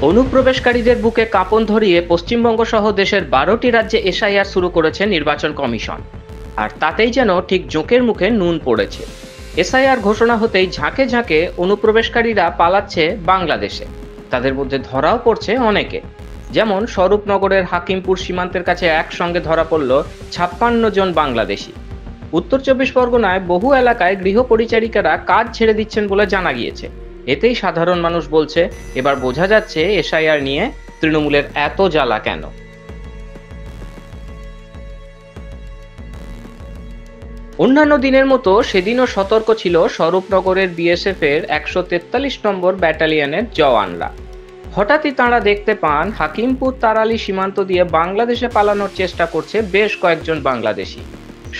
অনুপ্রবেশকারীদের বুকে কাঁপন ধরিয়ে পশ্চিমবঙ্গ সহ দেশের 12টি রাজ্যে এসআইআর শুরু করেছে নির্বাচন কমিশন। আর তাতেই যেন ঠিক জোঁকের মুখে নুন পড়েছে। এসআইআর ঘোষণা হতেই ঝাঁকে ঝাঁকে অনুপ্রবেশকারীরা পালাচ্ছে বাংলাদেশে। তাদের মধ্যে ধরাও পড়ছে অনেকে। যেমন স্বরূপনগরের হাকিমপুর সীমান্তের কাছে একসঙ্গে ধরা পড়ল 56 জন বাংলাদেশি। উত্তর 24 পরগনায় বহু এলাকায় গৃহ পরিচারিকারা কাজ ছেড়ে দিচ্ছেন বলে জানা গিয়েছে। এতেই সাধারণ মানুষ বলছে, এবার বোঝা যাচ্ছে এসআইআর নিয়ে তৃণমূলের এত জ্বালা কেন। অন্যান্য দিনের মতো সেদিনও সতর্ক ছিল স্বরূপনগরের বিএসএফ এর 143 নম্বর ব্যাটালিয়নের জওয়ানরা। হঠাৎই তাঁরা দেখতে পান হাকিমপুর তারালি সীমান্ত দিয়ে বাংলাদেশে পালানোর চেষ্টা করছে বেশ কয়েকজন বাংলাদেশি।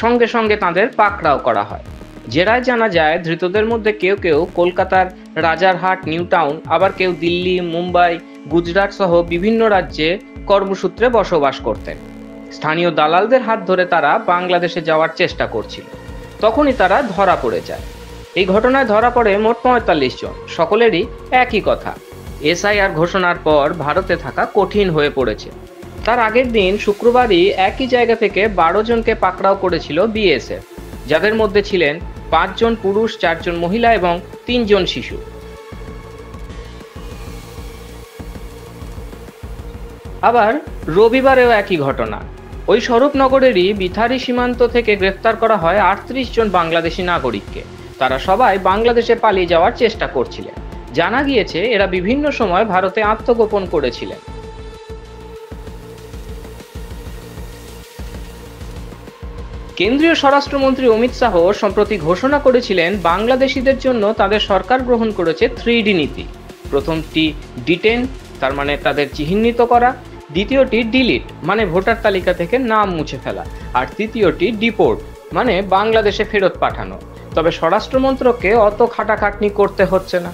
সঙ্গে সঙ্গে তাঁদের পাকড়াও করা হয়। জেরায় জানা যায়, ধৃতদের মধ্যে কেউ কেউ কলকাতার রাজারহাট, নিউ টাউন, আবার কেউ দিল্লি, মুম্বাই, গুজরাট সহ বিভিন্ন রাজ্যে কর্মসূত্রে বসবাস করতেন। স্থানীয় দালালদের হাত ধরে তারা বাংলাদেশে যাওয়ার চেষ্টা করছিল। তখনই তারা ধরা পড়ে যায়। এই ঘটনায় ধরা পড়ে মোট 45 জন। সকলেরই একই কথা, এসআইআর ঘোষণার পর ভারতে থাকা কঠিন হয়ে পড়েছে। তার আগের দিন শুক্রবারই একই জায়গা থেকে 12 জনকে পাকড়াও করেছিল বিএসএফ, যাদের মধ্যে ছিলেন 5 জন পুরুষ, 4 জন মহিলা এবং 3 জন শিশু। আবার রবিবারেও একই ঘটনা। ওই স্বরূপনগরেরই বিথারি সীমান্ত থেকে গ্রেফতার করা হয় 38 জন বাংলাদেশি নাগরিককে। তারা সবাই বাংলাদেশে পালিয়ে যাওয়ার চেষ্টা করছিলেন। জানা গিয়েছে এরা বিভিন্ন সময় ভারতে আত্মগোপন করেছিলেন। কেন্দ্রীয় স্বরাষ্ট্রমন্ত্রী অমিত শাহ সম্প্রতি ঘোষণা করেছিলেন, বাংলাদেশিদের জন্য তাদের সরকার গ্রহণ করেছে 3D নীতি। প্রথমটি ডিটেন, তার মানে তাদের চিহ্নিত করা; দ্বিতীয়টি ডিলিট, মানে ভোটার তালিকা থেকে নাম মুছে ফেলা; আর তৃতীয়টি ডিপোর্ট, মানে বাংলাদেশে ফেরত পাঠানো। তবে স্বরাষ্ট্র মন্ত্রককে অত খাটাখাটনি করতে হচ্ছে না।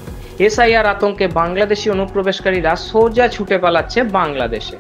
এসআইআর আতঙ্কে বাংলাদেশি অনুপ্রবেশকারীরা সোজা ছুটে পালাচ্ছে বাংলাদেশে।